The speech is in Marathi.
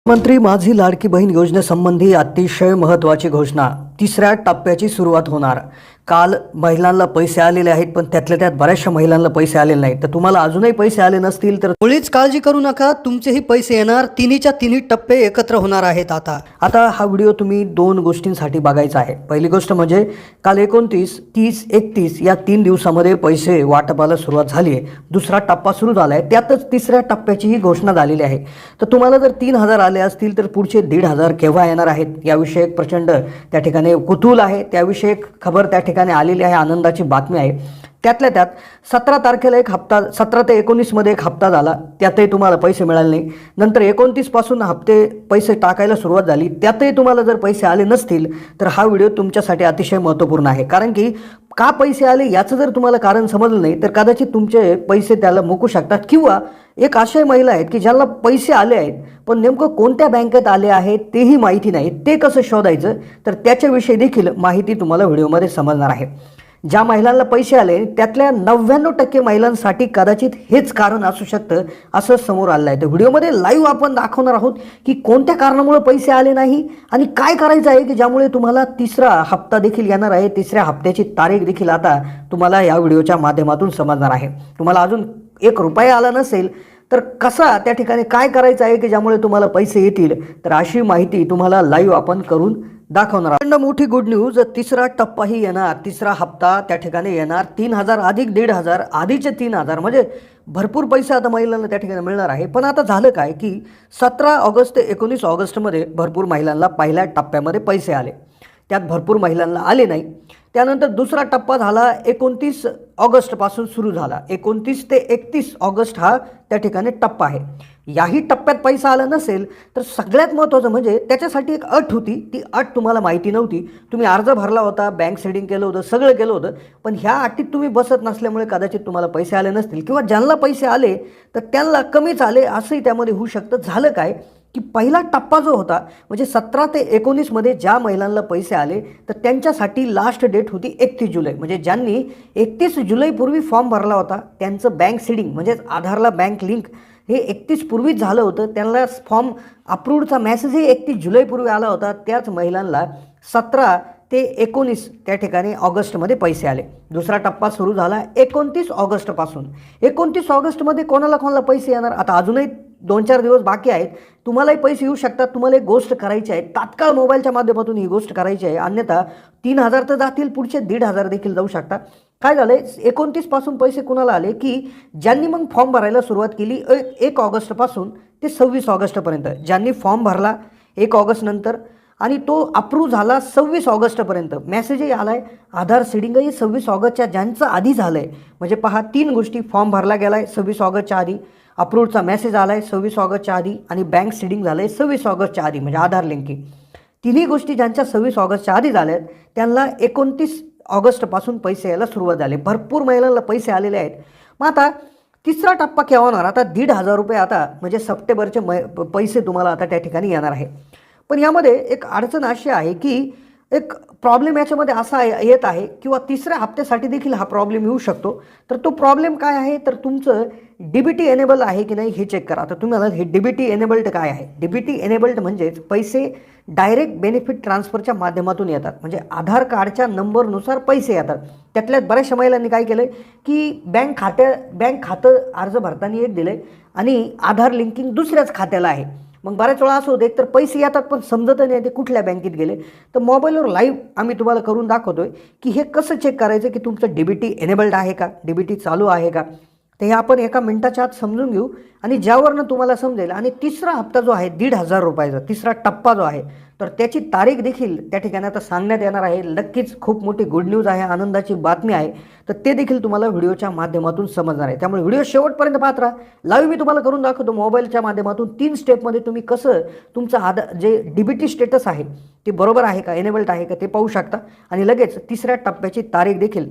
मंत्री माझी लाडकी बहीण योजनेसंबंधी अतिशय महत्त्वाची घोषणा. तिसऱ्या टप्प्याची सुरुवात होणार. काल महिलांना पैसे आलेले आहेत, पण त्यातल्या त्यात बऱ्याचशा महिलांना पैसे आलेले नाहीत. तर तुम्हाला अजूनही पैसे आले नसतील तर मुळीच काळजी करू नका, तुमचेही पैसे येणार. तिन्हीच्या तिन्ही टप्पे एकत्र होणार आहेत. आता हा व्हिडिओ तुम्ही दोन गोष्टींसाठी बघायचा आहे. पहिली गोष्ट म्हणजे काल 29, 30, 31 या 3 दिवसामध्ये पैसे वाटपाला सुरुवात झाली आहे. दुसरा टप्पा सुरू झाला आहे, त्यातच तिसऱ्या टप्प्याचीही घोषणा झालेली आहे. तर तुम्हाला जर 3,000 आले असतील तर पुढचे 1,500 केव्हा येणार आहेत याविषयी एक प्रचंड त्या ठिकाणी कुतूहल आहे. त्याविषयी एक खबर त्या ठिकाणी आलेली आहे, आनंदाची बातमी आहे. त्यातल्या त्यात 17 तारखेला एक हप्ता, 17 ते 19 मध्ये एक हप्ता झाला, त्यातही तुम्हाला पैसे मिळाले नाही. नंतर 29 पासून पैसे टाकायला सुरुवात झाली, त्यातही तुम्हाला जर पैसे आले नसतील तर हा व्हिडिओ तुमच्यासाठी अतिशय महत्त्वपूर्ण आहे. कारण की का पैसे आले याचं जर तुम्हाला कारण समजलं नाही तर कदाचित तुमचे पैसे त्याला मुकू शकतात. किंवा एक अशा महिला आहेत की ज्यांना पैसे आले आहेत पण नेमकं कोणत्या बँकेत आले आहेत तेही माहिती नाही. ते कसं शोधायचं तर त्याच्याविषयी देखील माहिती तुम्हाला व्हिडिओमध्ये समजणार आहे. ज्या महिलांना पैसे आले त्यातल्या 99% महिलांसाठी कदाचित हेच कारण असू शकतं असं समोर आलं आहे. तर व्हिडिओमध्ये लाईव्ह आपण दाखवणार आहोत की कोणत्या कारणामुळे पैसे आले नाही आणि काय करायचं आहे की ज्यामुळे तुम्हाला तिसरा हप्ता देखील येणार आहे. तिसऱ्या हप्त्याची तारीख देखील आता तुम्हाला या व्हिडिओच्या माध्यमातून समजणार आहे. तुम्हाला अजून 1 रुपया आला नसेल तर कसा त्या ठिकाणी काय करायचं आहे की ज्यामुळे तुम्हाला पैसे येतील, तर अशी माहिती तुम्हाला लाईव्ह आपण करून दाखवणार आहोत. मोठी गुड न्यूज, तिसरा टप्पाही येणार. तिसरा हप्ता त्या ठिकाणी येणार. 3,000 अधिक 1,500, आधीचे 3,000 म्हणजे भरपूर पैसे आता महिलांना त्या ठिकाणी मिळणार आहे. पण आता झालं काय की 17 ऑगस्ट ते 19 ऑगस्टमध्ये भरपूर महिलांना पहिल्या टप्प्यामध्ये पैसे आले, त्यात भरपूर महिलांना आले नाही. त्यानंतर दुसरा टप्पा झाला 29 ऑगस्टपासून सुरू झाला. 29 ते 31 ऑगस्ट हा त्या ठिकाणी टप्पा आहे. याही टप्प्यात पैसा आला नसेल तर सगळ्यात महत्त्वाचं म्हणजे त्याच्यासाठी एक अट होती. ती अट तुम्हाला माहिती नव्हती. तुम्ही अर्ज भरला होता, बँक सेडिंग केलं होतं, सगळं केलं होतं, पण ह्या अटीत तुम्ही बसत नसल्यामुळे कदाचित तुम्हाला पैसे आले नसतील. किंवा ज्यांना पैसे आले तर त्यांना कमीच आले असंही त्यामध्ये होऊ शकतं. झालं काय की पहिला टप्पा जो होता म्हणजे 17 ते 19 मध्ये ज्या महिलांना पैसे आले तर त्यांच्यासाठी लास्ट डेट होती 31 जुलै. म्हणजे ज्यांनी 31 जुलैपूर्वी फॉर्म भरला होता त्यांचं बँक सीडिंग म्हणजेच आधारला बँक लिंक हे 31 पूर्वीच झालं होतं, त्यांना फॉर्म अप्रूव्डचा मेसेजही 31 जुलैपूर्वी आला होता. त्याच महिलांना 17 ते 19 त्या ठिकाणी ऑगस्टमध्ये पैसे आले. दुसरा टप्पा सुरू झाला 29 ऑगस्टपासून. 29 ऑगस्टमध्ये कोणाला पैसे येणार? आता अजूनही 2-4 दिवस बाकी आहेत. तुम्हालाही पैसे येऊ शकतात. तुम्हाला एक गोष्ट करायची आहे, तात्काळ मोबाईलच्या माध्यमातून ही गोष्ट करायची आहे. अन्यथा 3,000 तर जातील, पुढचे 1,500 देखील जाऊ शकतात. काय झालंय 29 पासून पैसे कुणाला आले की ज्यांनी मग फॉर्म भरायला सुरुवात केली 1 ऑगस्टपासून ते 26 ऑगस्टपर्यंत. ज्यांनी फॉर्म भरला 1 ऑगस्ट नंतर आणि तो अप्रूव्ह झाला 26 ऑगस्टपर्यंत, मेसेजही आला आहे, आधार सीडिंगही 26 ऑगस्टच्या ज्यांचं आधी झालं आहे. म्हणजे पहा 3 गोष्टी, फॉर्म भरला गेला आहे 26 ऑगस्टच्या आधी, अप्रूव्डचा मेसेज आला आहे 26 ऑगस्टच्या आधी आणि बँक सीडिंग झालं आहे 26 ऑगस्टच्या आधी म्हणजे आधार लिंकिंग. तिन्ही गोष्टी ज्यांच्या 26 ऑगस्टच्या आधी झाल्या आहेत त्यांना 29 ऑगस्टपासून पैसे यायला सुरुवात झाली. भरपूर महिलांना पैसे आलेले आहेत. मग आता तिसरा टप्पा केव्हा होणार? आता 1,500 रुपये आता म्हणजे सप्टेंबरचे पैसे तुम्हाला आता त्या ठिकाणी येणार आहे. पण यामध्ये एक अडचण अशी आहे की एक प्रॉब्लेम याच्यामध्ये असा येत आहे किंवा तिसऱ्या हप्त्यासाठी देखील हा प्रॉब्लेम येऊ शकतो. तर तो प्रॉब्लेम काय आहे तर तुमचं DBT एनेबल आहे की नाही हे चेक करा. आता तुम्हाला हे DBT एनेबल्ड काय आहे? DBT एनेबल्ड म्हणजेच पैसे डायरेक्ट बेनिफिट ट्रान्सफरच्या माध्यमातून येतात. म्हणजे आधार कार्डच्या नंबरनुसार पैसे येतात. त्यातल्यात बऱ्याचशा महिलांनी काय केलं की बँक खातं अर्ज भरताना एक दिलं आणि आधार लिंकिंग दुसऱ्याच खात्याला आहे. मग बऱ्याच वेळा असं होतं एक तर पैसे येतात पण समजत नाही ते कुठल्या बँकेत गेले. तर मोबाईलवर लाईव्ह आम्ही तुम्हाला करून दाखवतोय की हे कसं चेक करायचं की तुमचं DBT एनेबल्ड आहे का, DBT चालू आहे का. तर हे आपण एका मिनिटाच्या आत समजून घेऊ आणि ज्यावरनं तुम्हाला समजेल. आणि तिसरा हप्ता जो आहे 1,500 रुपयाचा तिसरा टप्पा जो आहे तर त्याची तारीख देखील त्या ठिकाणी आता सांगण्यात येणार आहे. नक्कीच खूप मोठी गुड न्यूज आहे, आनंदाची बातमी आहे. तर ते देखील तुम्हाला व्हिडिओच्या माध्यमातून समजणार आहे. त्यामुळे व्हिडिओ शेवटपर्यंत पाहत राहा. लाईव्ह मी तुम्हाला करून दाखवतो मोबाईलच्या माध्यमातून 3 स्टेपमध्ये तुम्ही कसं तुमचं आधार जे DBT स्टेटस आहे ते बरोबर आहे का, एनेबल्ड आहे का ते पाहू शकता आणि लगेच तिसऱ्या टप्प्याची तारीख देखील